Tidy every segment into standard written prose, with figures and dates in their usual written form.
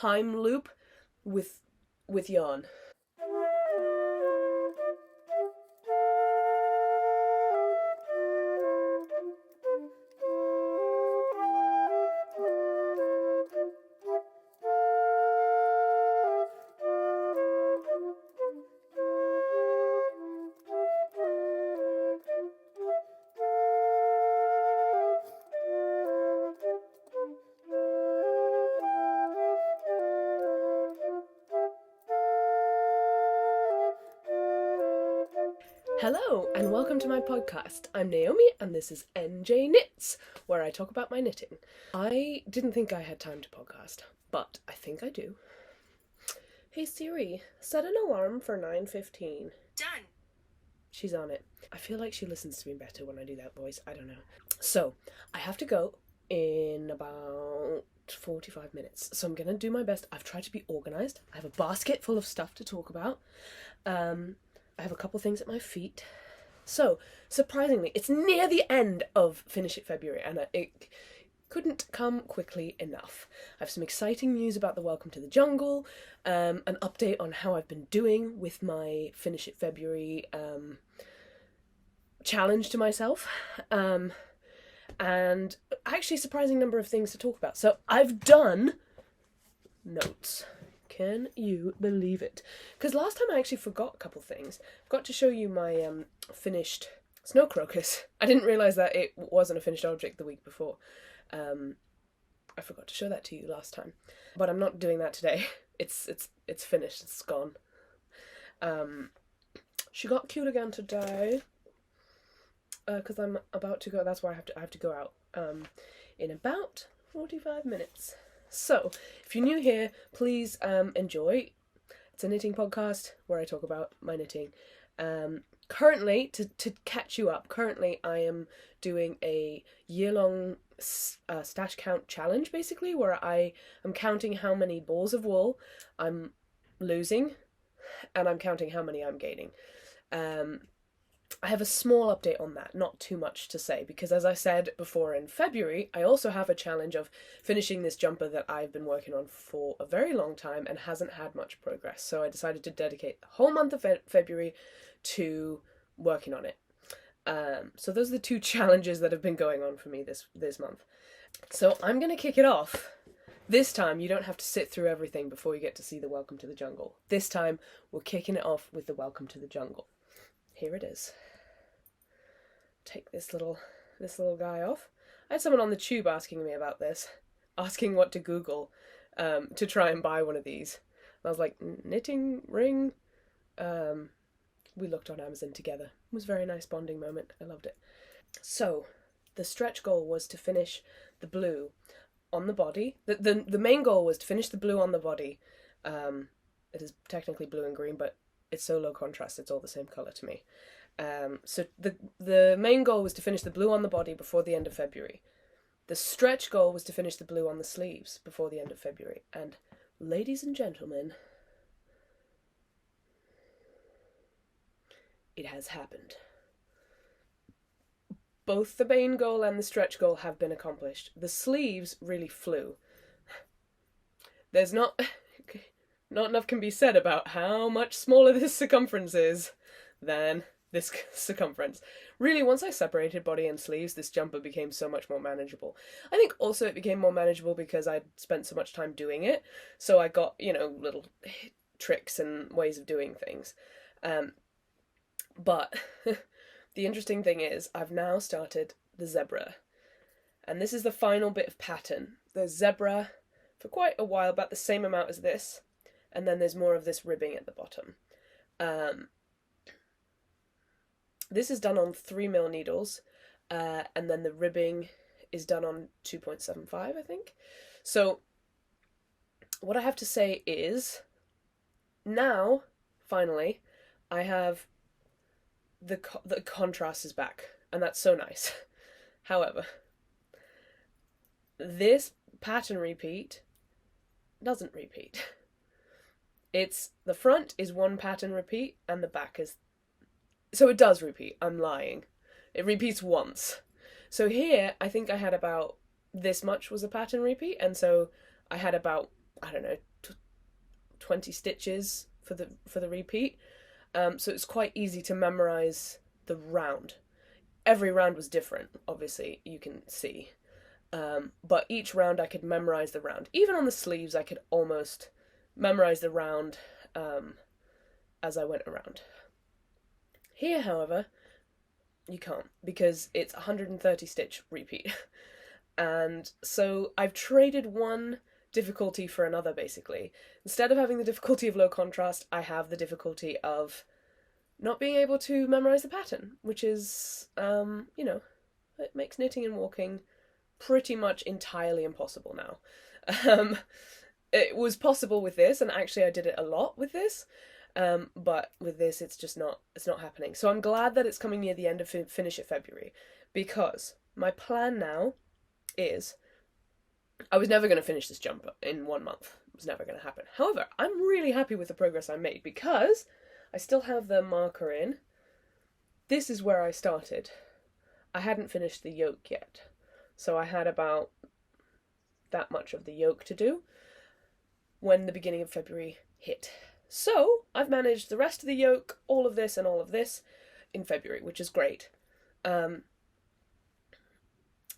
time loop with yarn. Hello and welcome to my podcast. I'm Naomi and this is NJ Knits, where I talk about my knitting. I didn't think I had time to podcast, but I think I do. Hey Siri, set an alarm for 9:15. Done. She's on it. I feel like she listens to me better when I do that voice. I don't know. So, I have to go in about 45 minutes. So I'm going to do my best. I've tried to be organised. I have a basket full of stuff to talk about. I have a couple things at my feet. So, surprisingly, it's near the end of Finish It February, and it couldn't come quickly enough. I have some exciting news about the Welcome to the Jungle, an update on how I've been doing with my Finish It February challenge to myself, and actually a surprising number of things to talk about. So, I've done notes. Can you believe it? Because last time I actually forgot a couple things. I forgot to show you my finished snow crocus. I didn't realise that it wasn't a finished object the week before. I forgot to show that to you last time. But I'm not doing that today. It's finished. It's gone. She got cute again today. Because I'm about to go. That's why I have to go out in about 45 minutes. So, if you're new here, please enjoy. It's a knitting podcast where I talk about my knitting. Currently, to catch you up, I am doing a year-long stash count challenge, basically, where I am counting how many balls of wool I'm losing, and I'm counting how many I'm gaining. I have a small update on that, not too much to say, because as I said before in February, I also have a challenge of finishing this jumper that I've been working on for a very long time and hasn't had much progress. So I decided to dedicate the whole month of February to working on it. So those are the two challenges that have been going on for me this month. So I'm going to kick it off. This time you don't have to sit through everything before you get to see the Welcome to the Jungle. This time we're kicking it off with the Welcome to the Jungle. Here it is. Take this little guy off. I had someone on the tube asking me about this, asking what to Google to try and buy one of these. And I was like, knitting ring. We looked on Amazon together. It was a very nice bonding moment. I loved it. So, the stretch goal was to finish the blue on the body. The main goal was to finish the blue on the body. It is technically blue and green, but it's so low contrast, it's all the same colour to me. So the main goal was to finish the blue on the body before the end of February. The stretch goal was to finish the blue on the sleeves before the end of February. And ladies and gentlemen, it has happened. Both the main goal and the stretch goal have been accomplished. The sleeves really flew. There's not enough can be said about how much smaller this circumference is than this circumference. Really, once I separated body and sleeves, this jumper became so much more manageable. I think also it became more manageable because I'd spent so much time doing it, so I got, little tricks and ways of doing things. But the interesting thing is, I've now started the zebra. And this is the final bit of pattern. The zebra, for quite a while, about the same amount as this. And then there's more of this ribbing at the bottom. This is done on 3mm needles, and then the ribbing is done on 2.75, I think. So, what I have to say is, now, finally, I have the contrast is back, and that's so nice. However, this pattern repeat doesn't repeat. It's, the front is one pattern repeat, and the back is... So it does repeat, I'm lying. It repeats once. So here, I think I had about this much was a pattern repeat, and so I had about, 20 stitches for the repeat. So it's quite easy to memorize the round. Every round was different, obviously, you can see. But each round I could memorize the round. Even on the sleeves I could almost memorize the round as I went around. Here, however, you can't, because it's 130 stitch repeat. And so I've traded one difficulty for another, basically. Instead of having the difficulty of low contrast, I have the difficulty of not being able to memorize the pattern, which is, you know, it makes knitting and walking pretty much entirely impossible now. It was possible with this, and actually I did it a lot with this, but with this it's not happening. So I'm glad that it's coming near the end of Finish It February, because my plan now is, I was never going to finish this jumper in 1 month. It was never going to happen. However, I'm really happy with the progress I made, because I still have the marker in. This is where I started. I hadn't finished the yoke yet, so I had about that much of the yoke to do when the beginning of February hit. So I've managed the rest of the yoke, all of this and all of this in February, which is great.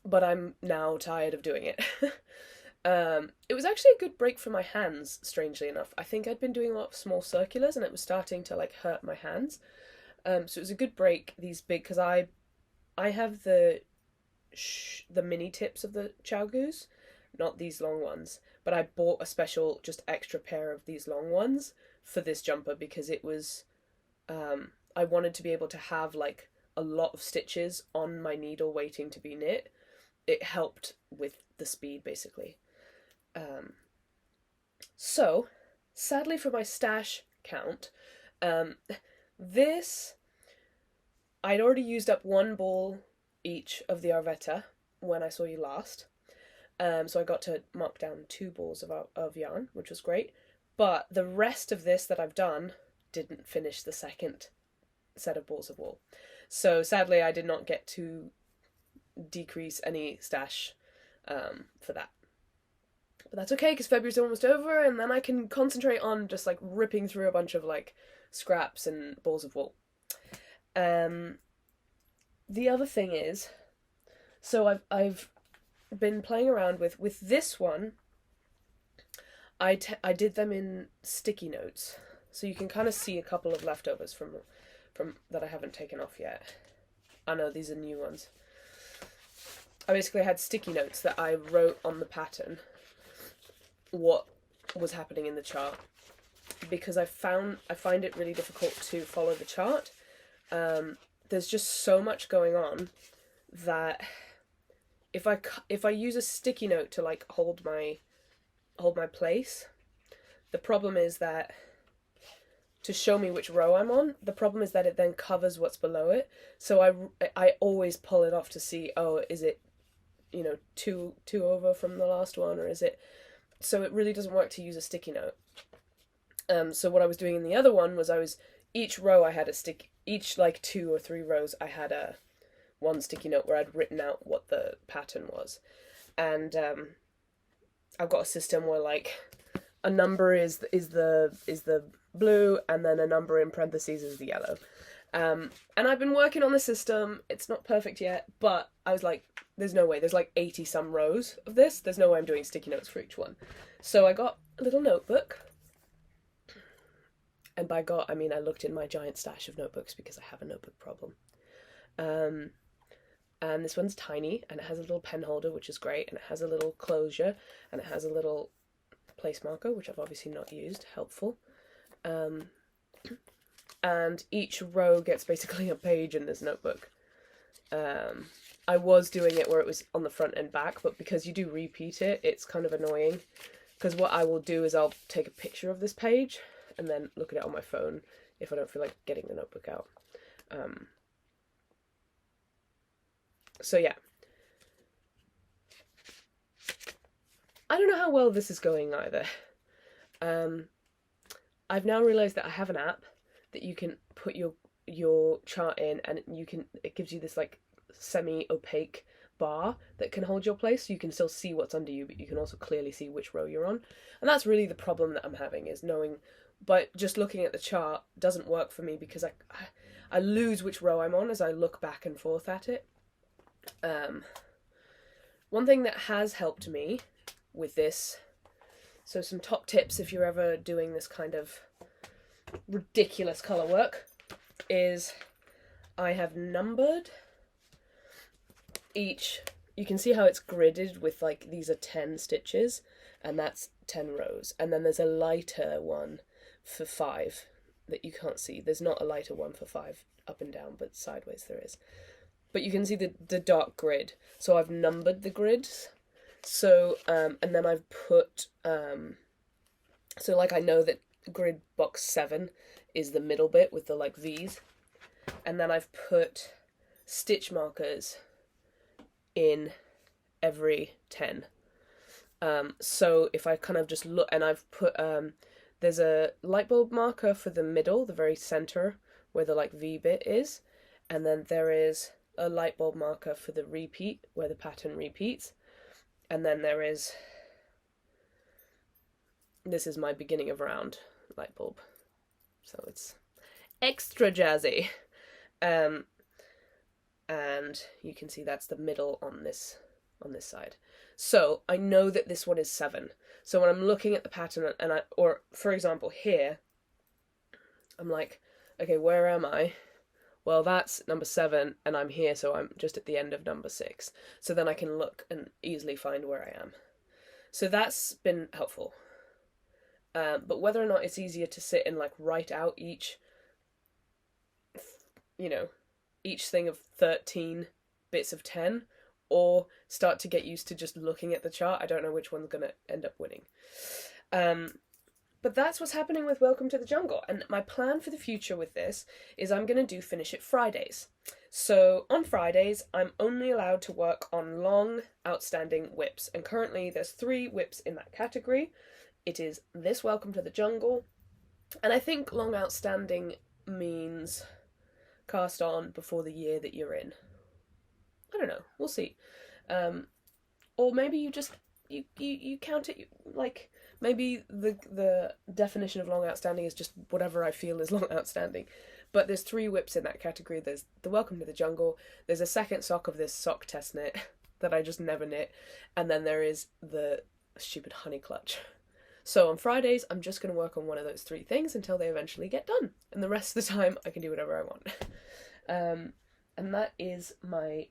But I'm now tired of doing it. It was actually a good break for my hands, strangely enough. I think I'd been doing a lot of small circulars and it was starting to like hurt my hands. So it was a good break, these big, because I have the mini tips of the Chow Goose, not these long ones, but I bought a special just extra pair of these long ones for this jumper because it was, I wanted to be able to have like a lot of stitches on my needle waiting to be knit. It helped with the speed, basically. So, sadly for my stash count, this, I'd already used up 1 ball each of the Arvetta when I saw you last. So I got to mark down 2 balls of yarn, which was great. But the rest of this that I've done didn't finish the second set of balls of wool. So sadly I did not get to decrease any stash for that. But that's okay, because February's almost over, and then I can concentrate on just like ripping through a bunch of like scraps and balls of wool. The other thing is, so I've been playing around with this one. I did them in sticky notes, so you can kind of see a couple of leftovers from that I haven't taken off yet. I know these are new ones. I basically had sticky notes that I wrote on the pattern what was happening in the chart, because I find it really difficult to follow the chart. There's just so much going on that if I use a sticky note to like hold my place, the problem is that to show me which row I'm on, the problem is that it then covers what's below it. So I always pull it off to see, oh, is it, you know, two over from the last one, or is it? So it really doesn't work to use a sticky note. So what I was doing in the other one was each row I had each like 2 or 3 rows I had one sticky note where I'd written out what the pattern was. And I've got a system where like a number is the blue, and then a number in parentheses is the yellow. And I've been working on the system. It's not perfect yet, but I was like, there's no way. There's like 80 some rows of this. There's no way I'm doing sticky notes for each one. So I got a little notebook. And by God, I mean I looked in my giant stash of notebooks because I have a notebook problem. And this one's tiny, and it has a little pen holder, which is great, and it has a little closure, and it has a little place marker, which I've obviously not used. Helpful. And each row gets basically a page in this notebook. I was doing it where it was on the front and back, but because you do repeat it, it's kind of annoying. Because what I will do is I'll take a picture of this page and then look at it on my phone if I don't feel like getting the notebook out. So yeah. I don't know how well this is going either. I've now realised that I have an app that you can put your chart in, and it gives you this like semi-opaque bar that can hold your place, so you can still see what's under you, but you can also clearly see which row you're on. And that's really the problem that I'm having, is knowing, but just looking at the chart doesn't work for me, because I lose which row I'm on as I look back and forth at it. One thing that has helped me with this, so some top tips if you're ever doing this kind of ridiculous colour work, is I have numbered each. You can see how it's gridded with, like, these are 10 stitches, and that's 10 rows. And then there's a lighter one for 5 that you can't see. There's not a lighter one for 5 up and down, but sideways there is. But you can see the dark grid. So I've numbered the grids. So, and then I've put, so like I know that grid box 7 is the middle bit with the like V's. And then I've put stitch markers in every 10. So if I kind of just look, and I've put, there's a light bulb marker for the middle, the very center, where the like V bit is. And then there is a light bulb marker for the repeat, where the pattern repeats. And then there is, this is my beginning of round light bulb. So it's extra jazzy. And you can see that's the middle on this side. So I know that this one is 7. So when I'm looking at the pattern, and or for example here, I'm like, okay, where am I? Well, that's number 7, and I'm here, so I'm just at the end of number 6. So then I can look and easily find where I am. So that's been helpful. But whether or not it's easier to sit and like write out each, each thing of 13 bits of 10, or start to get used to just looking at the chart, I don't know which one's going to end up winning. But that's what's happening with Welcome to the Jungle. And my plan for the future with this is I'm going to do Finish It Fridays. So on Fridays, I'm only allowed to work on long, outstanding whips. And currently there's 3 whips in that category. It is this Welcome to the Jungle. And I think long outstanding means cast on before the year that you're in. I don't know. We'll see. Or maybe you just, you count it, like, maybe the definition of long outstanding is just whatever I feel is long outstanding. But there's 3 whips in that category. There's the Welcome to the Jungle, there's a second sock of this sock test knit that I just never knit, and then there is the stupid honey clutch. So on Fridays, I'm just going to work on one of those 3 things until they eventually get done. And the rest of the time, I can do whatever I want. And that is my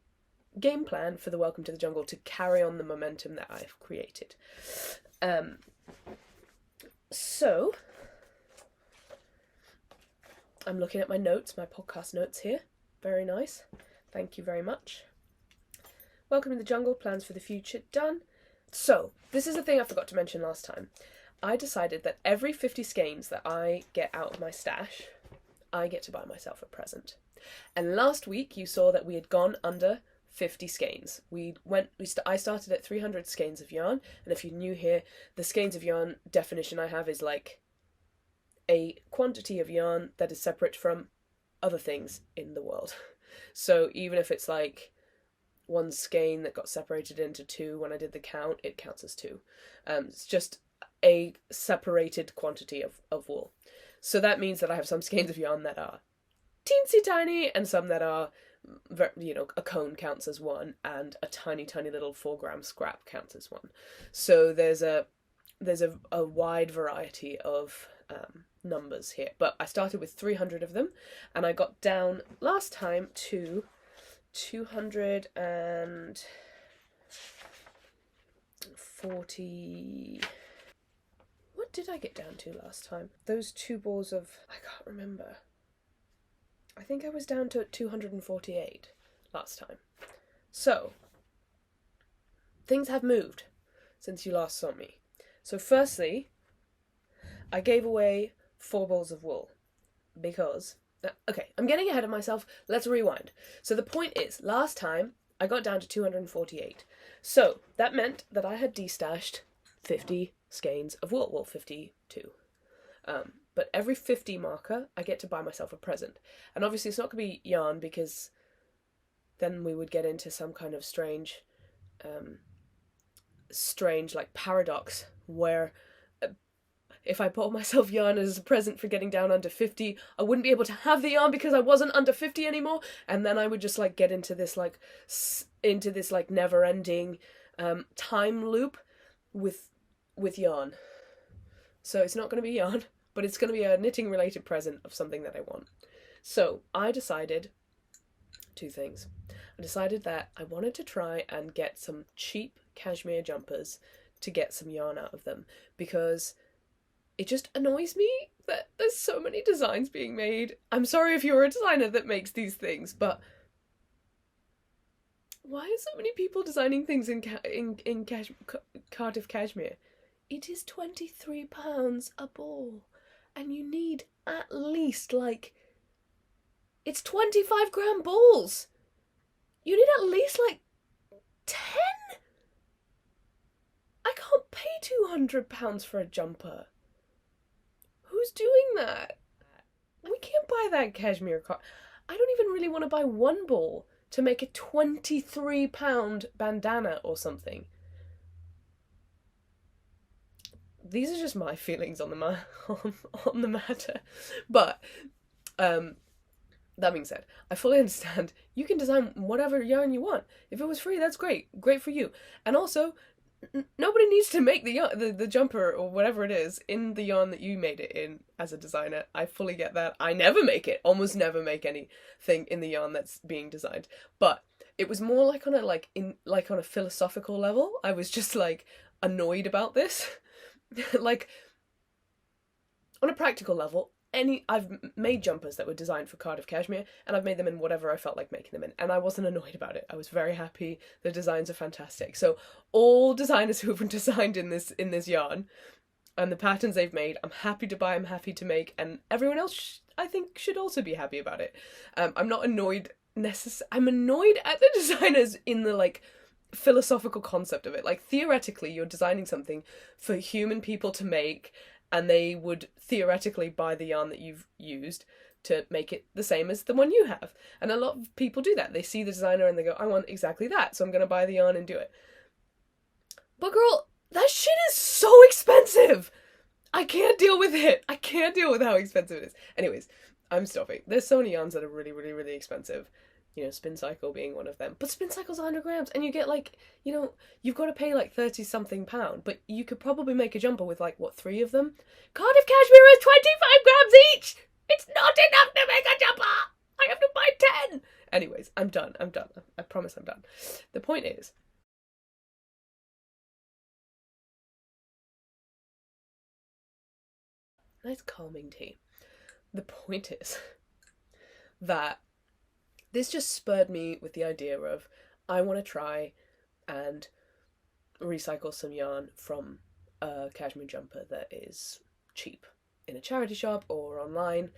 game plan for the Welcome to the Jungle, to carry on the momentum that I've created. So, I'm looking at my notes, my podcast notes here. Very nice. Thank you very much. Welcome to the Jungle, plans for the future, done. So, this is a thing I forgot to mention last time. I decided that every 50 skeins that I get out of my stash, I get to buy myself a present. And last week you saw that we had gone under 50 skeins. I started at 300 skeins of yarn, and if you're new here, the skeins of yarn definition I have is like a quantity of yarn that is separate from other things in the world. So even if it's like 1 skein that got separated into 2 when I did the count, it counts as 2. It's just a separated quantity of wool. So that means that I have some skeins of yarn that are teensy tiny, and some that are, a cone counts as 1, and a tiny little 4-gram scrap counts as 1. So there's a wide variety of numbers here. But I started with 300 of them, and I got down last time to 240. What did I get down to last time? Those 2 balls of, I can't remember. I think I was down to 248 last time. So, things have moved since you last saw me. So firstly, I gave away 4 balls of wool because, okay, I'm getting ahead of myself. Let's rewind. So the point is, last time I got down to 248. So that meant that I had destashed 50 skeins of wool. Well, 52. But every 50 marker, I get to buy myself a present. And obviously it's not going to be yarn because then we would get into some kind of strange like paradox where if I bought myself yarn as a present for getting down under 50, I wouldn't be able to have the yarn because I wasn't under 50 anymore, and then I would just like get into this like never-ending time loop with yarn. So it's not going to be yarn, but it's going to be a knitting related present of something that I want. So I decided 2 things. I decided that I wanted to try and get some cheap cashmere jumpers to get some yarn out of them, because it just annoys me that there's so many designs being made. I'm sorry if you're a designer that makes these things, but why are so many people designing things in Cardiff cashmere? It is £23 a ball, and you need at least like, it's 25 gram balls. You need at least like 10. I can't pay £200 for a jumper. Who's doing that? We can't buy that cashmere I don't even really want to buy 1 ball to make a £23 bandana or something. These are just my feelings on the matter. But that being said, I fully understand. You can design whatever yarn you want. If it was free, that's great. Great for you. And also, nobody needs to make the jumper or whatever it is in the yarn that you made it in as a designer. I fully get that. I never make it. Almost never make anything in the yarn that's being designed. But it was more like on a philosophical level. I was just like annoyed about this. Like on a practical level, I've made jumpers that were designed for Cardiff cashmere, and I've made them in whatever I felt like making them in, and I wasn't annoyed about it. I was very happy. The designs are fantastic. So all designers who have been designed in this yarn and the patterns they've made, I'm happy to buy, I'm happy to make, and everyone else I think should also be happy about it. I'm not annoyed I'm annoyed at the designers in the like philosophical concept of it. Like theoretically you're designing something for human people to make, and they would theoretically buy the yarn that you've used to make it the same as the one you have. And a lot of people do that. They see the designer and they go, I want exactly that, so I'm going to buy the yarn and do it. But girl, that shit is so expensive! I can't deal with it! I can't deal with how expensive it is. Anyways, I'm stopping. There's so many yarns that are really, really, really expensive. You know, Spin Cycle being one of them. But Spin Cycle's 100 grams, and you get like, you know, you've got to pay like 30 something pound, but you could probably make a jumper with like, what, 3 of them? Cardiff cashmere is 25 grams each! It's not enough to make a jumper! I have to buy 10! Anyways, I'm done. I promise I'm done. The point is, nice calming tea. The point is that this just spurred me with the idea of, I want to try and recycle some yarn from a cashmere jumper that is cheap in a charity shop or online,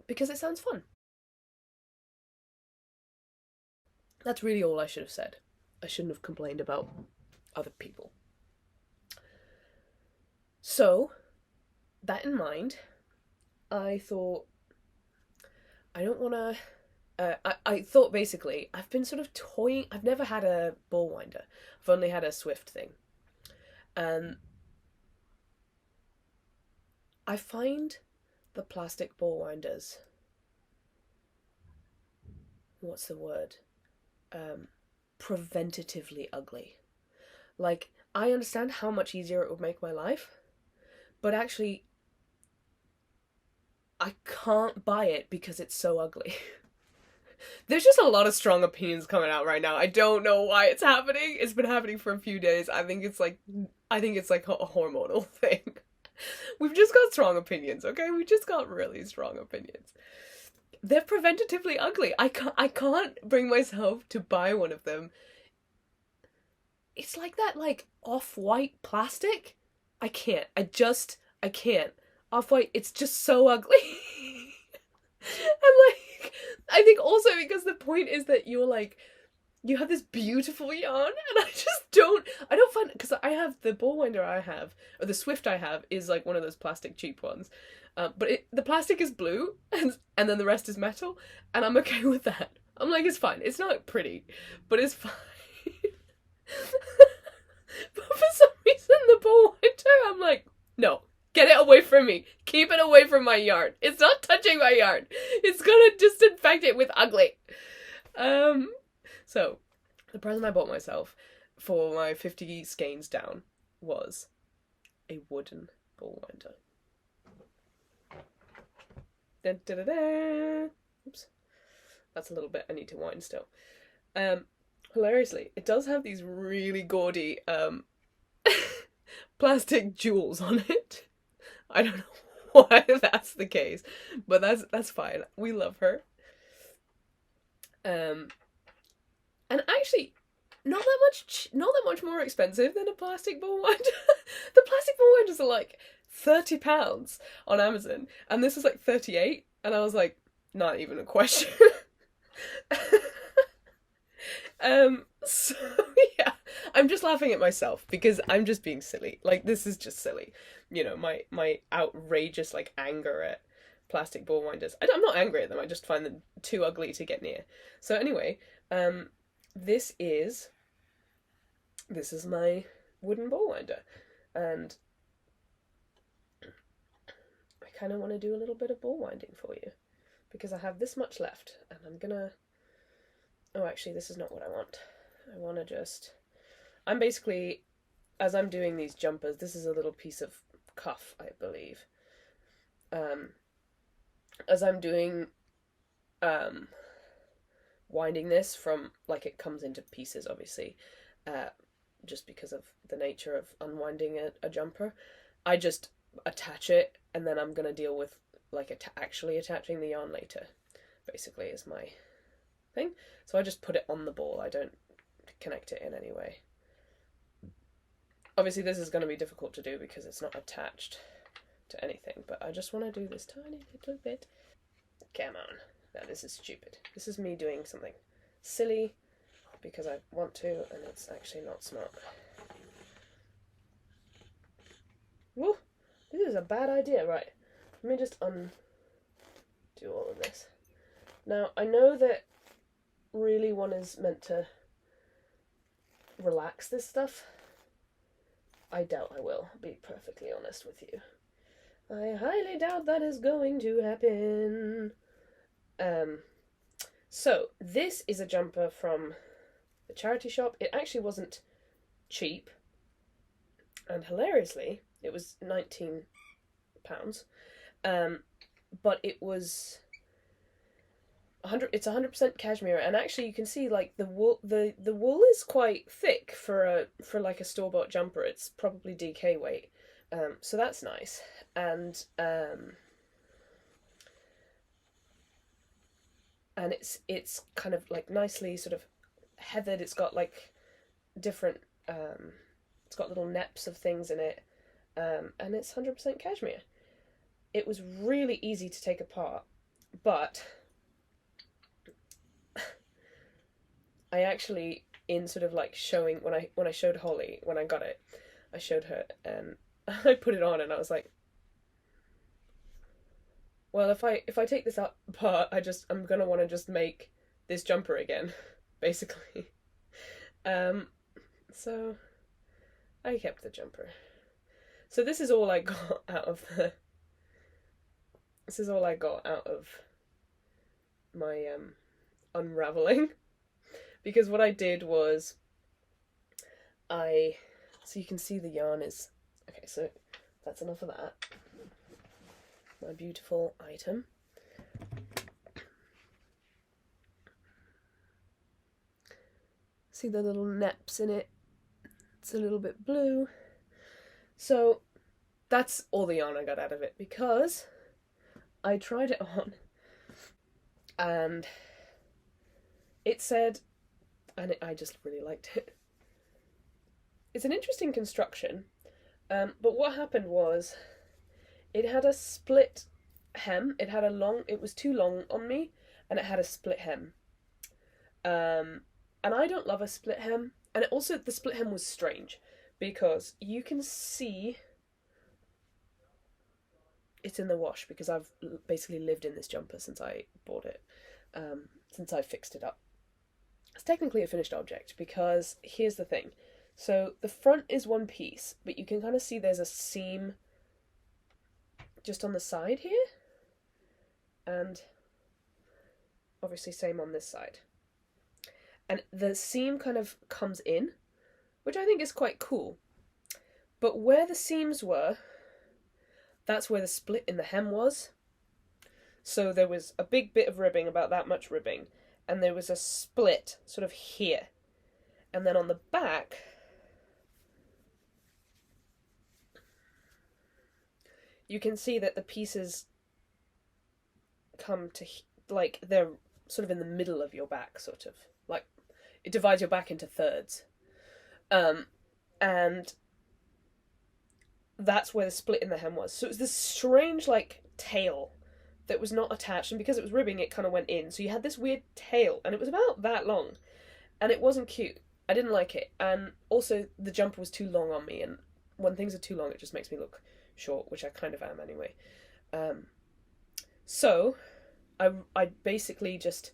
because it sounds fun. That's really all I should have said. I shouldn't have complained about other people. So, that in mind, I thought, I don't want to... I thought basically, I've been sort of toying... I've never had a ball winder. I've only had a Swift thing. I find the plastic ball winders... What's the word? Preventatively ugly. Like, I understand how much easier it would make my life, but actually... I can't buy it because it's so ugly. There's just a lot of strong opinions coming out right now. I don't know why it's happening. It's been happening for a few days. I think it's like a hormonal thing. We've just got strong opinions, okay? We've just got really strong opinions. They're preventatively ugly. I can't bring myself to buy one of them. It's like that, like, off-white plastic. I can't. I can't. Off-white, it's just so ugly. And like, I think also because the point is that you're like, you have this beautiful yarn, and I don't find, because I have the ball winder I have, or the Swift I have, is like one of those plastic cheap ones. But the plastic is blue, and then the rest is metal, and I'm okay with that. I'm like, it's fine. It's not pretty, but it's fine. But for some reason, the ball winder, I'm like, no, get it away from me. Keep it away from my yarn. It's not touching my yarn. It's gonna disinfect it with ugly. So, the present I bought myself for my 50 skeins down was a wooden ball winder. Dun, dun, dun, dun. Oops. That's a little bit I need to wind still. Hilariously, it does have these really gaudy plastic jewels on it. I don't know why that's the case, but that's fine. We love her. And actually, not that much more expensive than a plastic ball winder. The plastic ball winders are like £30 on Amazon, and this is like 38, and I was like, not even a question. So yeah, I'm just laughing at myself because I'm just being silly. Like, this is just silly. You know, my outrageous, like, anger at plastic ball winders. I'm not angry at them, I just find them too ugly to get near. So anyway, this is my wooden ball winder, and I kind of want to do a little bit of ball winding for you because I have this much left, and I'm gonna... Oh, actually, this is not what I want. I want to just... I'm basically, as I'm doing these jumpers, this is a little piece of cuff, I believe. As I'm doing, winding this from, like, it comes into pieces, obviously, just because of the nature of unwinding a jumper, I just attach it, and then I'm going to deal with, like, actually attaching the yarn later, basically, is my thing. So I just put it on the ball, I don't connect it in any way. Obviously this is going to be difficult to do because it's not attached to anything, but I just want to do this tiny little bit. Come on. No, this is stupid. This is me doing something silly because I want to, and it's actually not smart. Woo! This is a bad idea, right? Let me just undo all of this. Now, I know that really one is meant to relax this stuff. I doubt I will, be perfectly honest with you. I highly doubt that is going to happen. So, this is a jumper from the charity shop. It actually wasn't cheap, and hilariously, it was £19. But it was... it's 100% cashmere, and actually you can see, like, the wool is quite thick for like a store-bought jumper. It's probably DK weight, so that's nice. And it's kind of like nicely sort of heathered. It's got like different it's got little neps of things in it, and it's 100% cashmere. It was really easy to take apart, but I actually, in sort of like showing, when I showed Holly, when I got it, I showed her, and I put it on, and I was like, well, if I take this apart, I'm gonna want to just make this jumper again, basically. So I kept the jumper. So this is all I got out of my unraveling. Because what I did was, so you can see the yarn is, okay, so that's enough of that. My beautiful item. See the little neps in it? It's a little bit blue. So that's all the yarn I got out of it, because I tried it on and it said, and I just really liked it. It's an interesting construction, but what happened was it had a split hem. It was too long on me, and it had a split hem. And I don't love a split hem, and the split hem was strange because you can see it's in the wash because I've basically lived in this jumper since I bought it. since I fixed it up. It's technically a finished object because here's the thing. So the front is one piece, but you can kind of see there's a seam just on the side here, and obviously same on this side. And the seam kind of comes in, which I think is quite cool. But where the seams were, that's where the split in the hem was. So there was a big bit of ribbing, about that much ribbing, and there was a split sort of here. And then on the back, you can see that the pieces come to, like, they're sort of in the middle of your back, sort of. Like, it divides your back into thirds. And that's where the split in the hem was. So it was this strange, like, tail that was not attached, and because it was ribbing, it kind of went in. So you had this weird tail, and it was about that long, and it wasn't cute. I didn't like it, and also the jumper was too long on me, and when things are too long, it just makes me look short, which I kind of am anyway. So I basically just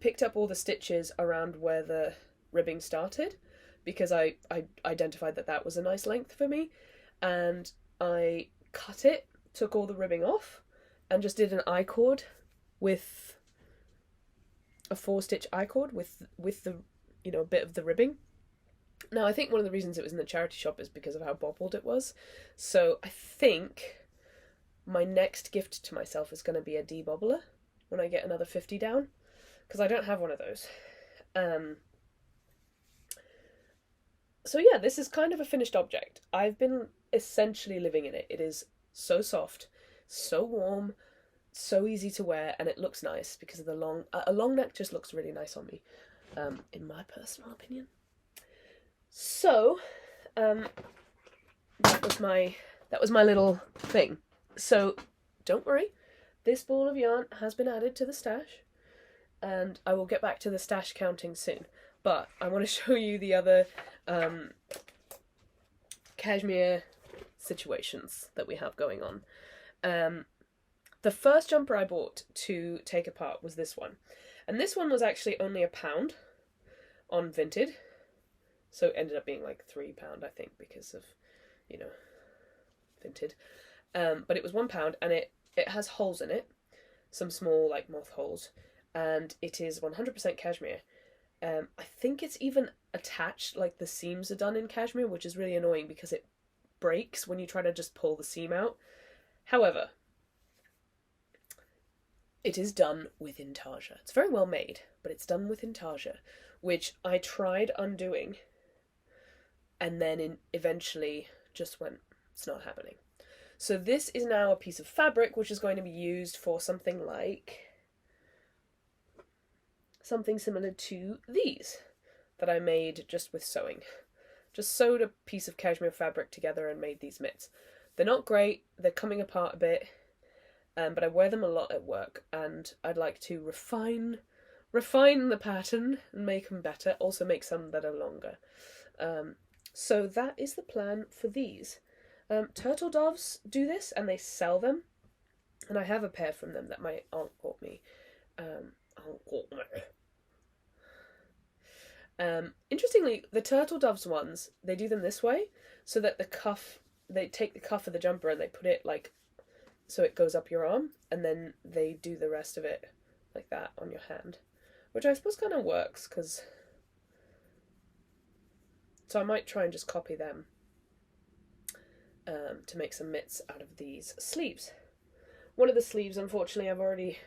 picked up all the stitches around where the ribbing started, because I identified that that was a nice length for me, and I cut it, took all the ribbing off, and just did an I-cord with a 4-stitch I-cord with the, you know, bit of the ribbing. Now, I think one of the reasons it was in the charity shop is because of how bobbled it was. So I think my next gift to myself is going to be a debobbler when I get another 50 down, because I don't have one of those. So yeah, this is kind of a finished object. I've been essentially living in it. It is so soft, so warm, so easy to wear, and it looks nice because of the long... a long neck just looks really nice on me, in my personal opinion. So, that was my little thing. So, don't worry, this ball of yarn has been added to the stash, and I will get back to the stash counting soon. But I want to show you the other cashmere situations that we have going on. The first jumper I bought to take apart was this one. And this one was actually only £1 on Vinted. So it ended up being like £3, I think, because of, you know, Vinted. But it was £1, and it has holes in it. Some small, like, moth holes. And it is 100% cashmere. I think it's even attached, like the seams are done in cashmere, which is really annoying because it breaks when you try to just pull the seam out. However, it is done with intarsia. It's very well made, but it's done with intarsia, which I tried undoing, and then eventually just went, it's not happening. So this is now a piece of fabric which is going to be used for something like... something similar to these that I made just with sewing. Just sewed a piece of cashmere fabric together and made these mitts. They're not great, they're coming apart a bit, but I wear them a lot at work, and I'd like to refine the pattern and make them better, also make some that are longer. So that is the plan for these. Turtle Doves do this, and they sell them, and I have a pair from them that my aunt bought me. Interestingly, the Turtle Doves ones, they do them this way, so that the cuff, they take the cuff of the jumper and they put it like, so it goes up your arm, and then they do the rest of it like that on your hand, which I suppose kind of works, because... So I might try and just copy them to make some mitts out of these sleeves. One of the sleeves, unfortunately, I've already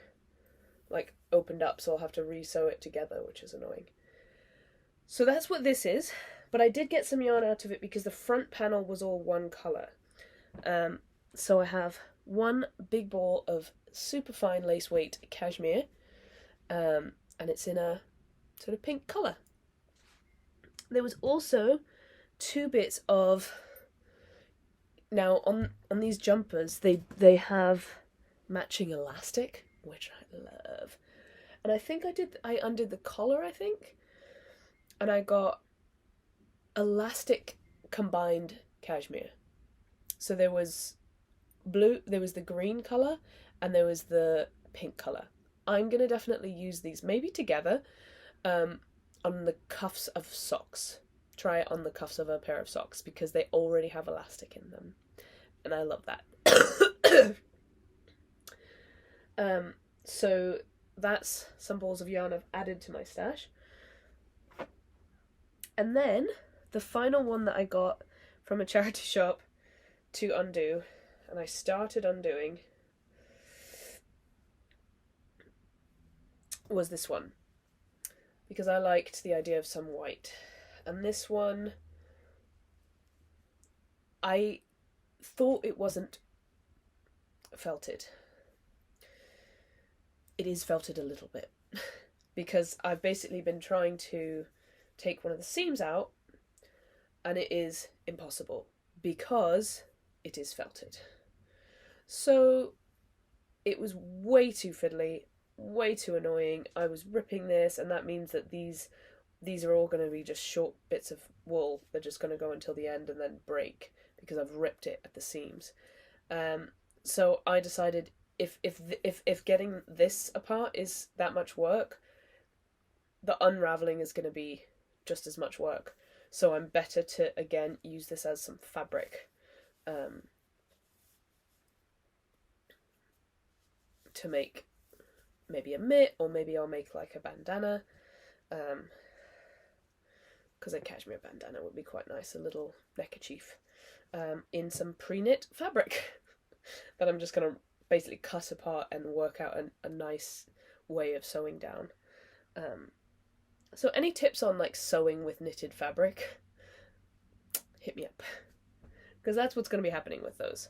like opened up, so I'll have to re-sew it together, which is annoying. So that's what this is, but I did get some yarn out of it because the front panel was all one colour. So I have one big ball of super fine lace weight cashmere, and it's in a sort of pink colour. There was also 2 bits of... Now, on these jumpers, they have matching elastic, which I love. And I think I undid the collar, I think. And I got elastic combined cashmere. So there was blue, there was the green colour, and there was the pink colour. I'm going to definitely use these, maybe together, on the cuffs of socks. Try it on the cuffs of a pair of socks, because they already have elastic in them. And I love that. So that's some balls of yarn I've added to my stash. And then the final one that I got from a charity shop to undo, and I started undoing, was this one, because I liked the idea of some white. And this one, I thought it wasn't felted. It is felted a little bit, because I've basically been trying to take one of the seams out, and it is impossible because it is felted. So it was way too fiddly, way too annoying. I was ripping this, and that means that these are all going to be just short bits of wool. They're just going to go until the end and then break because I've ripped it at the seams. So I decided if getting this apart is that much work, the unraveling is going to be just as much work. So I'm better to, again, use this as some fabric to make maybe a mitt, or maybe I'll make like a bandana, because a cashmere bandana would be quite nice, a little neckerchief, in some pre-knit fabric that I'm just going to basically cut apart and work out a nice way of sewing down. So any tips on like sewing with knitted fabric, hit me up, because that's what's going to be happening with those.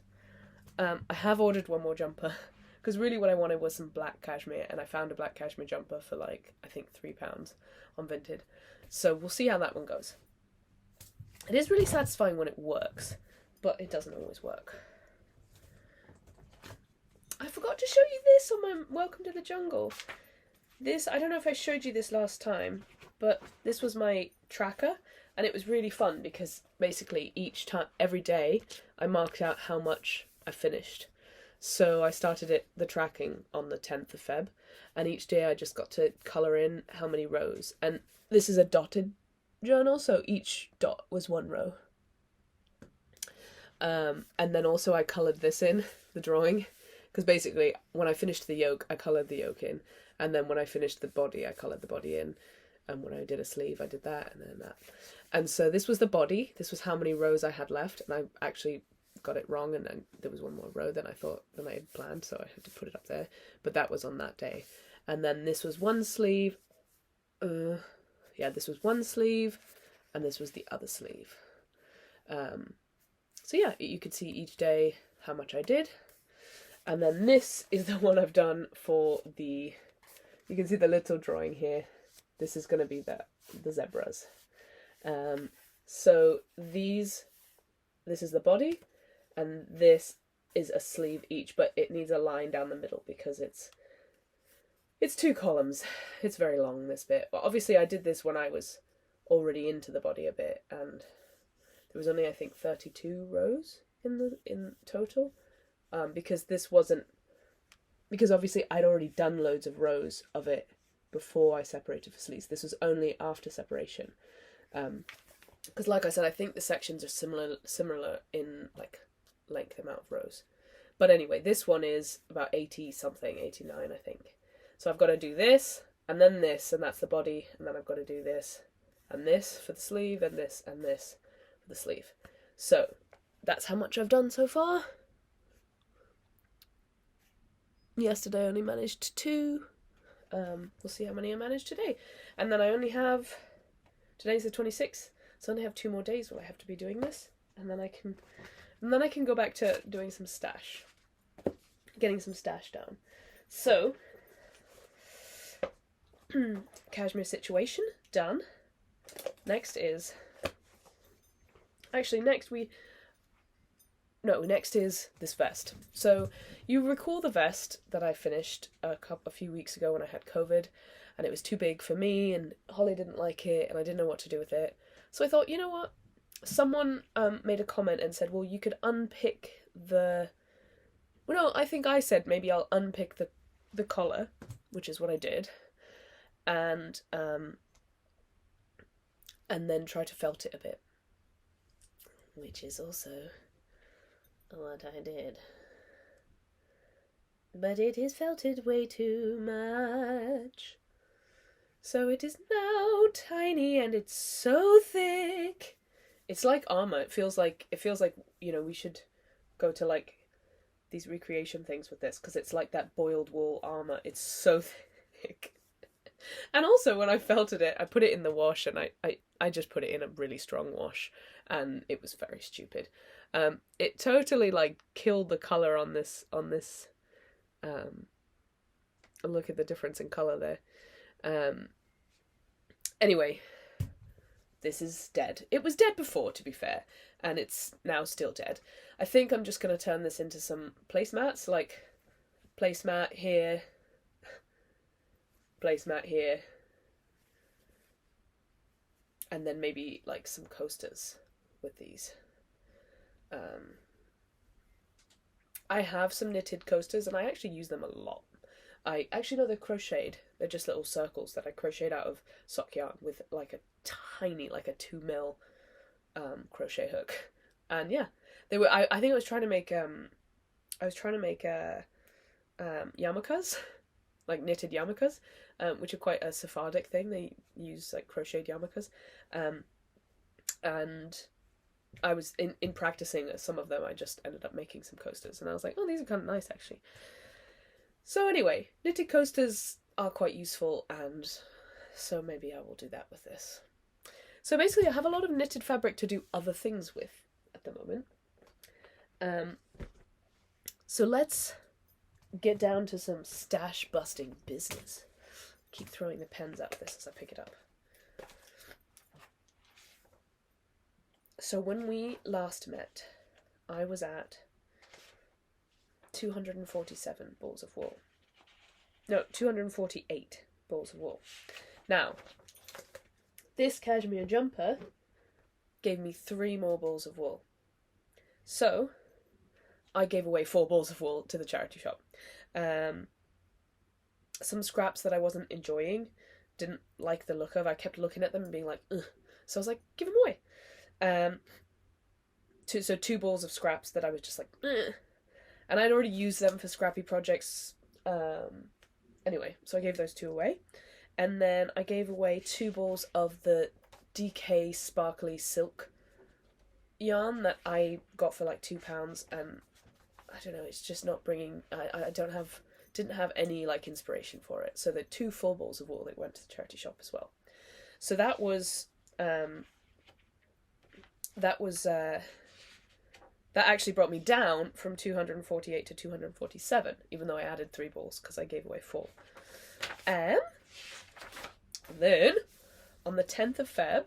I have ordered one more jumper, because really what I wanted was some black cashmere, and I found a black cashmere jumper for like, I think £3 on Vinted. So we'll see how that one goes. It is really satisfying when it works, but it doesn't always work. I forgot to show you this on my Welcome to the Jungle. This, I don't know if I showed you this last time, but this was my tracker, and it was really fun because basically each time, every day, I marked out how much I finished. So I started the tracking on the 10th of Feb, and each day I just got to colour in how many rows. And this is a dotted journal, so each dot was one row. And then also I coloured this in, the drawing, because basically when I finished the yoke, I coloured the yoke in, and then when I finished the body, I coloured the body in, and when I did a sleeve, I did that, and then that. And so this was the body, this was how many rows I had left, and I actually got it wrong, and then there was one more row than I had planned, so I had to put it up there, but that was on that day. And then this was one sleeve, this was one sleeve, and this was the other sleeve. So yeah, you could see each day how much I did. And then this is the one I've done for the, you can see the little drawing here. This is going to be the zebras. So this is the body, and this is a sleeve each, but it needs a line down the middle because it's 2 columns. It's very long, this bit. But obviously I did this when I was already into the body a bit, and there was only, I think, 32 rows in total. Because obviously I'd already done loads of rows of it before I separated for sleeves. This was only after separation. Because like I said, I think the sections are similar in like length amount of rows. But anyway, this one is about 80 something, 89 I think. So I've got to do this, and then this, and that's the body, and then I've got to do this, and this for the sleeve, and this for the sleeve. So that's how much I've done so far. Yesterday I only managed 2. We'll see how many I managed today. And then I only have, today's the 26th, so I only have 2 more days where I have to be doing this, and then I can go back to doing some stash, getting some stash down. So cashmere situation done. Next is next is this vest. So you recall the vest that I finished a few weeks ago when I had COVID, and it was too big for me, and Holly didn't like it, and I didn't know what to do with it. So I thought, you know what? Someone made a comment and said, well, you could unpick I think I said maybe I'll unpick the collar, which is what I did, and then try to felt it a bit, which is also what I did. But it is felted way too much. So it is now tiny and it's so thick. It's like armor. It feels like, we should go to like these recreation things with this, because it's like that boiled wool armor. It's so thick. And also when I felted it, I put it in the wash, and I just put it in a really strong wash, and it was very stupid. It totally like killed the colour on this. Look at the difference in colour there. Anyway, this is dead. It was dead before, to be fair, and it's now still dead. I think I'm just going to turn this into some placemats, like placemat here, placemat here, and then maybe like some coasters with these. I have some knitted coasters, and I actually use them a lot. I actually know they're crocheted. They're just little circles that I crocheted out of sock yarn with like a tiny, like a 2mm crochet hook. And yeah, they were. I think I was trying to make yarmulkes, like knitted yarmulkes, which are quite a Sephardic thing. They use like crocheted yarmulkes, and I was in practicing some of them. I just ended up making some coasters, and I was like, oh, these are kind of nice actually. So anyway, knitted coasters are quite useful, and so maybe I will do that with this. So basically I have a lot of knitted fabric to do other things with at the moment. So let's get down to some stash busting business. Keep throwing the pens at this as I pick it up. So when we last met, I was at 247 balls of wool. No, 248 balls of wool. Now, this cashmere jumper gave me 3 more balls of wool. So, I gave away 4 balls of wool to the charity shop. Some scraps that I wasn't enjoying, didn't like the look of. I kept looking at them and being like, ugh. So I was like, give them away. 2 balls of scraps that I was just like, ugh. And I'd already used them for scrappy projects. Anyway, so I gave those 2 away. And then I gave away 2 balls of the DK sparkly silk yarn that I got for like £2. And I don't know, it's just not bringing... I didn't have any like inspiration for it. So the 2 full balls of wool that went to the charity shop as well. So that actually brought me down from 248 to 247, even though I added 3 balls because I gave away 4. And then on the 10th of Feb,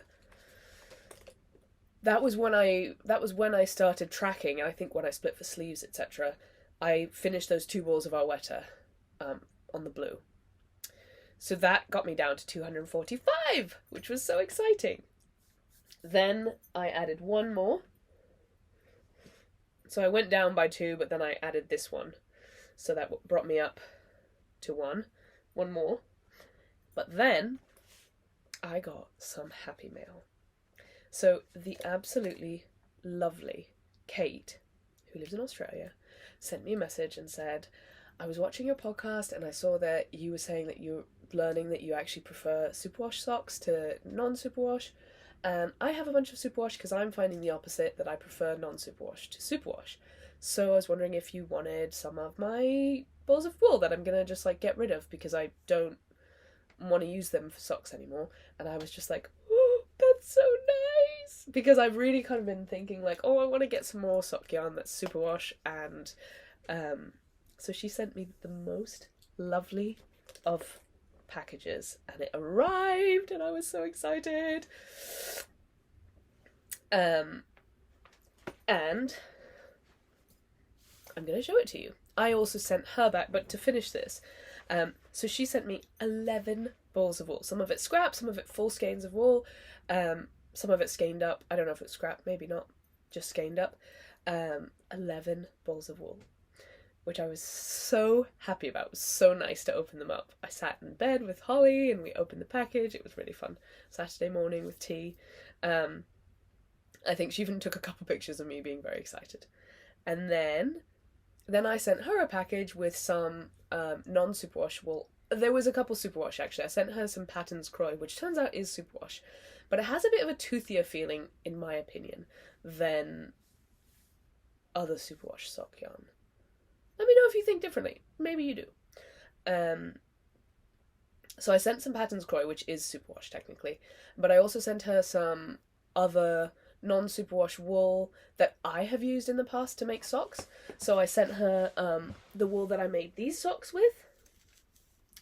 that was when I started tracking, and I think when I split for sleeves, etc., I finished those 2 balls of Arwetta on the blue. So that got me down to 245, which was so exciting. Then I added 1 more. So I went down by 2, but then I added this one. So that brought me up to 1 more. But then I got some happy mail. So the absolutely lovely Kate, who lives in Australia, sent me a message and said, I was watching your podcast and I saw that you were saying that you're learning that you actually prefer superwash socks to non-superwash. And I have a bunch of superwash because I'm finding the opposite, that I prefer non-superwash to superwash. So I was wondering if you wanted some of my balls of wool that I'm going to just like get rid of because I don't want to use them for socks anymore. And I was just like, oh, that's so nice. Because I've really kind of been thinking like, oh, I want to get some more sock yarn that's superwash. And so she sent me the most lovely of packages, and it arrived and I was so excited. And I'm going to show it to you. I also sent her back, but to finish this, so she sent me 11 balls of wool. Some of it scrap, some of it full skeins of wool, some of it skeined up. I don't know if it's scrap, maybe not, just skeined up. 11 balls of wool. which I was so happy about. It was so nice to open them up. I sat in bed with Holly and we opened the package. It was really fun. Saturday morning with tea. I think she even took a couple pictures of me being very excited. And then I sent her a package with some non-superwash wool. There was a couple superwash actually. I sent her some Patterns Croy, which turns out is superwash. But it has a bit of a toothier feeling, in my opinion, than other superwash sock yarn. Let me know if you think differently. Maybe you do. So I sent some Patterns Croy, which is superwash technically, but I also sent her some other non-superwash wool that I have used in the past to make socks. So I sent her the wool that I made these socks with,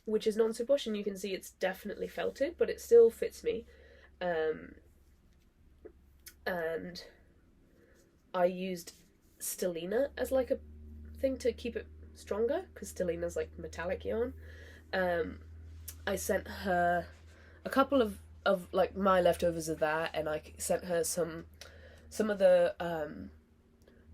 which is non-superwash, and you can see it's definitely felted, but it still fits me. And I used Stellina as like a thing to keep it stronger, because Stellina's like metallic yarn. I sent her a couple of like my leftovers of that, and I sent her some of the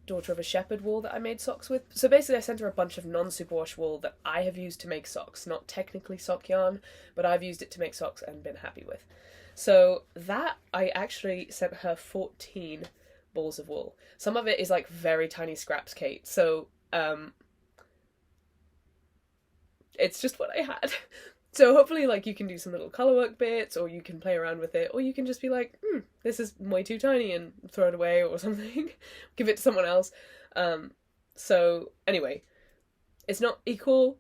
Daughter of a Shepherd wool that I made socks with. So basically I sent her a bunch of non-superwash wool that I have used to make socks, not technically sock yarn, but I've used it to make socks and been happy with. So that, I actually sent her 14 balls of wool. Some of it is like very tiny scraps, Kate, so it's just what I had. So hopefully like you can do some little colourwork bits, or you can play around with it, or you can just be like, this is way too tiny, and throw it away or something. Give it to someone else. So anyway, it's not equal.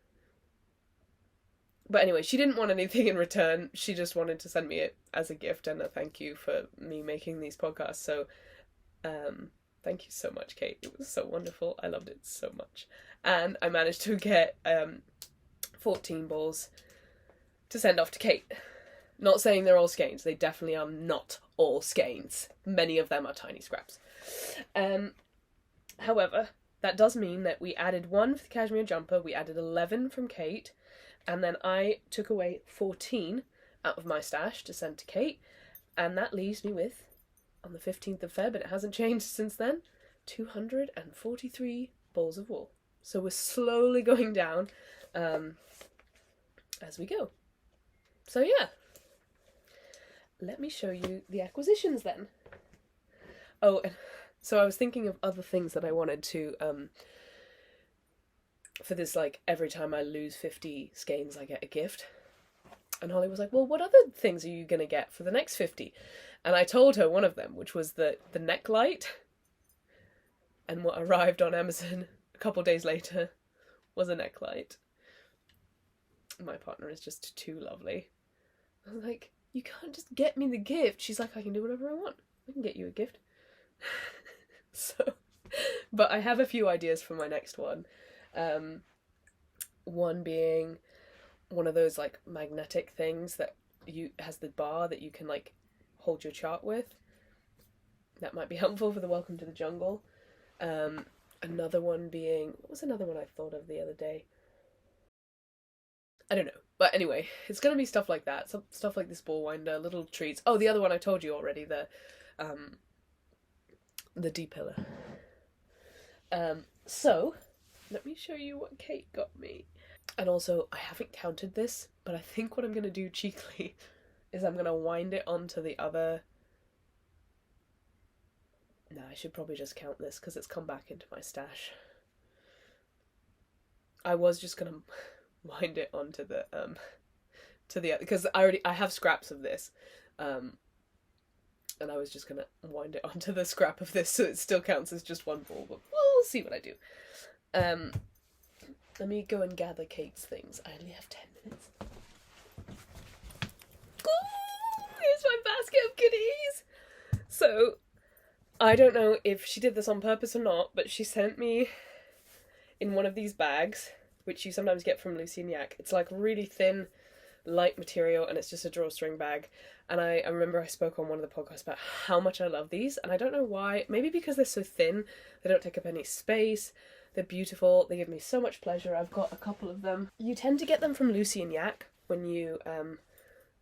But anyway, she didn't want anything in return. She just wanted to send me it as a gift and a thank you for me making these podcasts. So thank you so much, Kate. It was so wonderful. I loved it so much. And I managed to get 14 balls to send off to Kate. Not saying they're all skeins. They definitely are not all skeins. Many of them are tiny scraps. However, that does mean that we added 1 for the cashmere jumper, we added 11 from Kate, and then I took away 14 out of my stash to send to Kate, and that leaves me with, on the 15th of Feb, and it hasn't changed since then, 243 balls of wool. So we're slowly going down as we go. So yeah, let me show you the acquisitions then. Oh, and so I was thinking of other things that I wanted to, for this, like, every time I lose 50 skeins I get a gift. And Holly was like, well, what other things are you going to get for the next 50? And I told her one of them, which was the neck light. And what arrived on Amazon a couple days later was a neck light. My partner is just too lovely. I was like, you can't just get me the gift. She's like, I can do whatever I want. I can get you a gift. So, but I have a few ideas for my next one. One being one of those like magnetic things that has the bar that you can like hold your chart with. That might be helpful for the Welcome to the Jungle. Another one being, what was another one I thought of the other day? I don't know. But anyway, it's going to be stuff like that. Some stuff like this ball winder, little treats. Oh, the other one I told you already, the D-pillar. So, let me show you what Kate got me. And also, I haven't counted this, but I think what I'm going to do cheekily is I'm going to wind it onto the other... No, I should probably just count this because it's come back into my stash. I was just going to wind it onto the, to the other, because I have scraps of this, and I was just going to wind it onto the scrap of this so it still counts as just one ball, but we'll see what I do. Let me go and gather Kate's things. I only have 10 minutes. Ooh, here's my basket of goodies! So, I don't know if she did this on purpose or not, but she sent me in one of these bags, which you sometimes get from Lucy and Yak. It's like really thin, light material, and it's just a drawstring bag. And I remember I spoke on one of the podcasts about how much I love these, and I don't know why. Maybe because they're so thin, they don't take up any space. They're beautiful. They give me so much pleasure. I've got a couple of them. You tend to get them from Lucy and Yak when you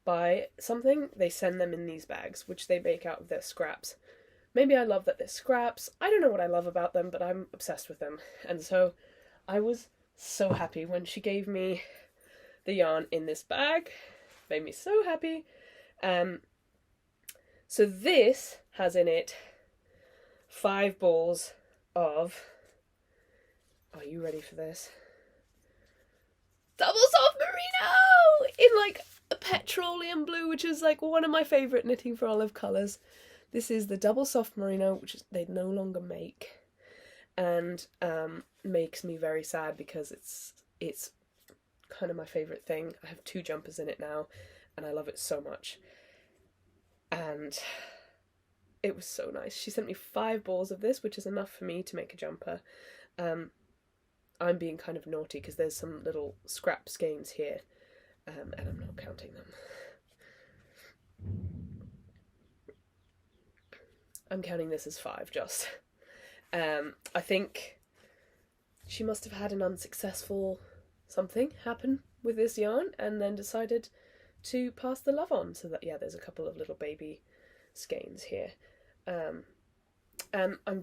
buy something. They send them in these bags, which they make out of their scraps. Maybe I love that they're scraps. I don't know what I love about them, but I'm obsessed with them. And so I was so happy when she gave me the yarn in this bag. Made me so happy. So this has in it 5 balls of, are you ready for this? Double soft merino in like a petroleum blue, which is like one of my favourite knitting for olive colours. This is the double soft merino, which they no longer make, and makes me very sad because it's kind of my favourite thing. I have 2 jumpers in it now, and I love it so much. And it was so nice. She sent me 5 balls of this, which is enough for me to make a jumper. I'm being kind of naughty because there's some little scrap skeins here, and I'm not counting them. I'm counting this as 5 just. I think she must have had an unsuccessful something happen with this yarn and then decided to pass the love on. So that, yeah, there's a couple of little baby skeins here. And I'm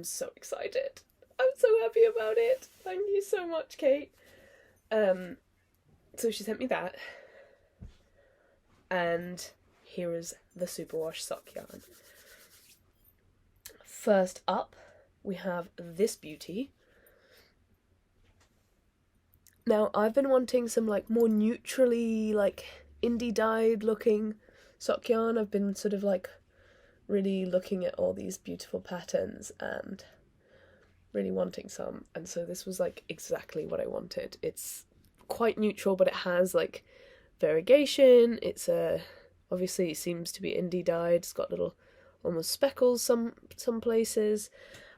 so excited. I'm so happy about it. Thank you so much, Kate. So she sent me that. And here is the superwash sock yarn. First up, we have this beauty. Now, I've been wanting some like more neutrally like indie dyed looking sock yarn. I've been sort of like really looking at all these beautiful patterns and really wanting some, and so this was like exactly what I wanted. It's quite neutral, but it has like variegation. It's obviously it seems to be indie dyed. It's got little almost speckles some places.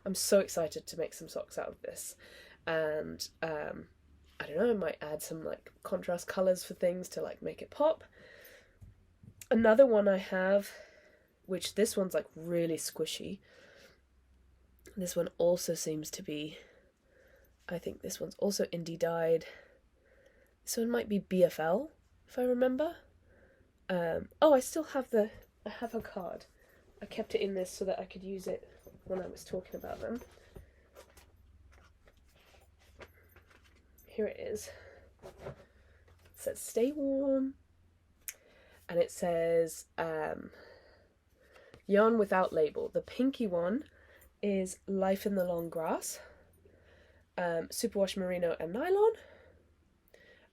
I'm so excited to make some socks out of this, and I don't know, I might add some like contrast colours for things to like make it pop. Another one I have, which this one's like really squishy. This one also seems to be, I think this one's also indie dyed. This one might be BFL, if I remember. Oh, I still have I have her card. I kept it in this so that I could use it when I was talking about them. Here it is. It says stay warm. And it says yarn without label. The pinky one is Life in the Long Grass, superwash merino and nylon.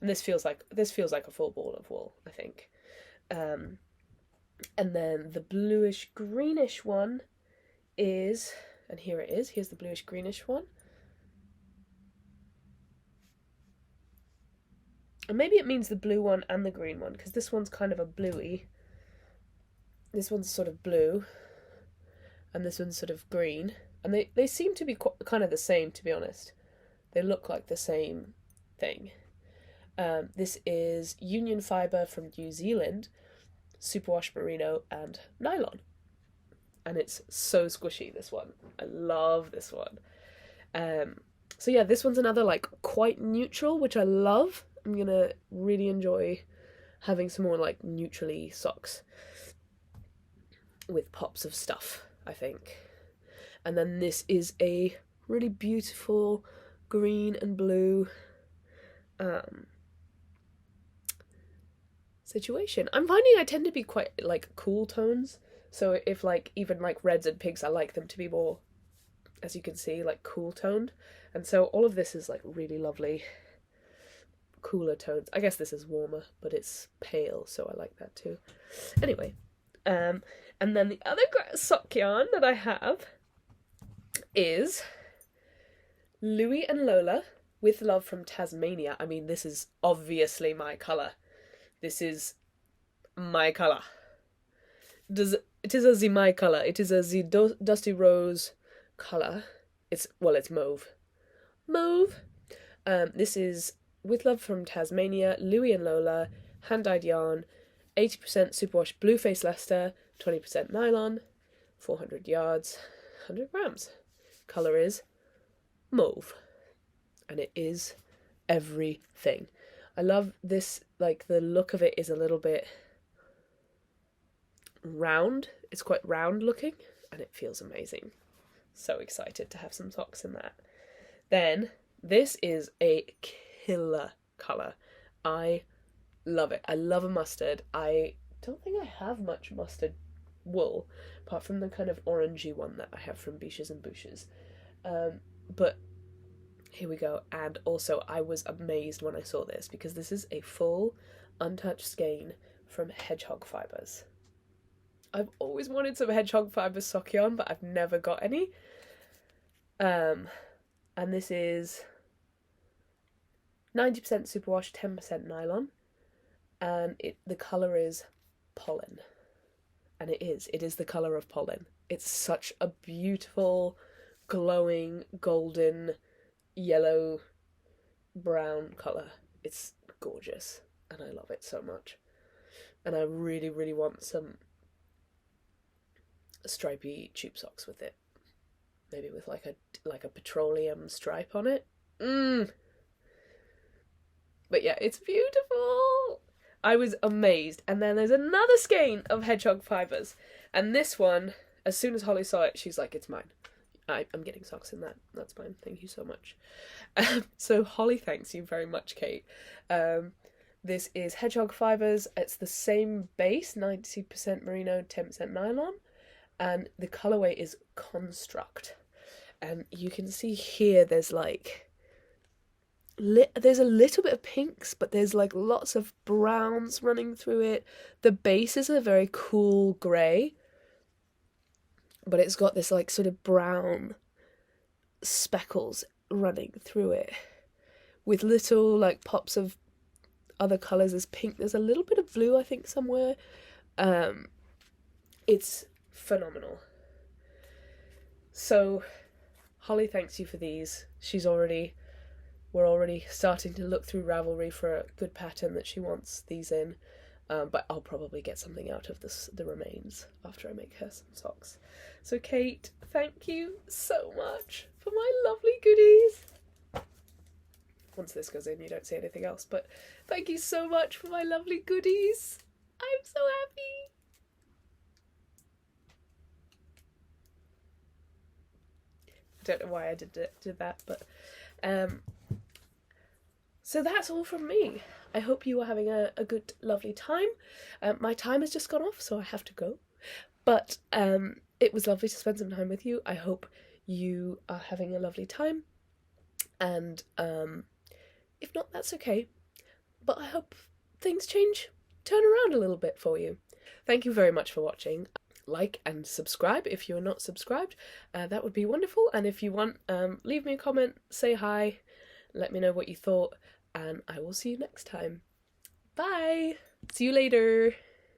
And this feels like a full ball of wool, I think. And then the bluish greenish one is, and here it is, here's the bluish greenish one. And maybe it means the blue one and the green one, because this one's kind of a bluey. This one's sort of blue, and this one's sort of green. And they seem to be kind of the same, to be honest. They look like the same thing. This is Union Fibre from New Zealand, superwash merino and nylon. And it's so squishy, this one. I love this one. So yeah, this one's another like quite neutral, which I love. I'm gonna really enjoy having some more like neutrally socks with pops of stuff, I think. And then this is a really beautiful green and blue situation. I'm finding I tend to be quite like cool tones, so if like even like reds and pinks, I like them to be more, as you can see, like cool toned. And so all of this is like really lovely cooler tones. I guess this is warmer, but it's pale, so I like that too. Anyway, and then the other sock yarn that I have is Louie and Lola with Love from Tasmania. I mean, this is obviously my colour. This is my colour. It is a my colour. It is a dusty rose colour. It's mauve. Mauve. This is With Love from Tasmania, Louie and Lola, hand-dyed yarn, 80% superwash blue face Leicester, 20% nylon, 400 yards, 100 grams. Colour is mauve. And it is everything. I love this, like the look of it is a little bit round. It's quite round looking and it feels amazing. So excited to have some socks in that. Then This is a killer colour. I love it. I love a mustard. I don't think I have much mustard wool, apart from the kind of orangey one that I have from Beaches and Bouches. But here we go. And also, I was amazed when I saw this, because this is a full untouched skein from hedgehog fibres. I've always wanted some hedgehog fibres sock yarn, but I've never got any. And this is 90% superwash, 10% nylon, and the colour is pollen. And it is the colour of pollen. It's such a beautiful, glowing, golden, yellow, brown colour. It's gorgeous, and I love it so much. And I really, really want some stripy tube socks with it. Maybe with like a petroleum stripe on it. But yeah, it's beautiful. I was amazed. And then there's another skein of hedgehog fibres. And this one, as soon as Holly saw it, she's like, it's mine. I'm getting socks in that. That's fine. Thank you so much. So Holly thanks you very much, Kate. This is hedgehog fibres. It's the same base, 90% merino, 10% nylon. And the colourway is Construct. And you can see here there's like... there's a little bit of pinks, but there's like lots of browns running through it. The base is a very cool grey, but it's got this like sort of brown speckles running through it with little like pops of other colours. There's pink, there's a little bit of blue I think somewhere. It's phenomenal. So Holly thanks you for these. We're already starting to look through Ravelry for a good pattern that she wants these in, but I'll probably get something out of the remains after I make her some socks. So Kate, thank you so much for my lovely goodies. Once this goes in, you don't see anything else, but thank you so much for my lovely goodies. I'm so happy. I don't know why I did that, but so that's all from me. I hope you are having a good, lovely time. My time has just gone off, so I have to go. But it was lovely to spend some time with you. I hope you are having a lovely time. And if not, that's okay. But I hope things turn around a little bit for you. Thank you very much for watching. Like and subscribe if you're not subscribed. That would be wonderful. And if you want, leave me a comment, say hi, let me know what you thought, and I will see you next time. Bye! See you later!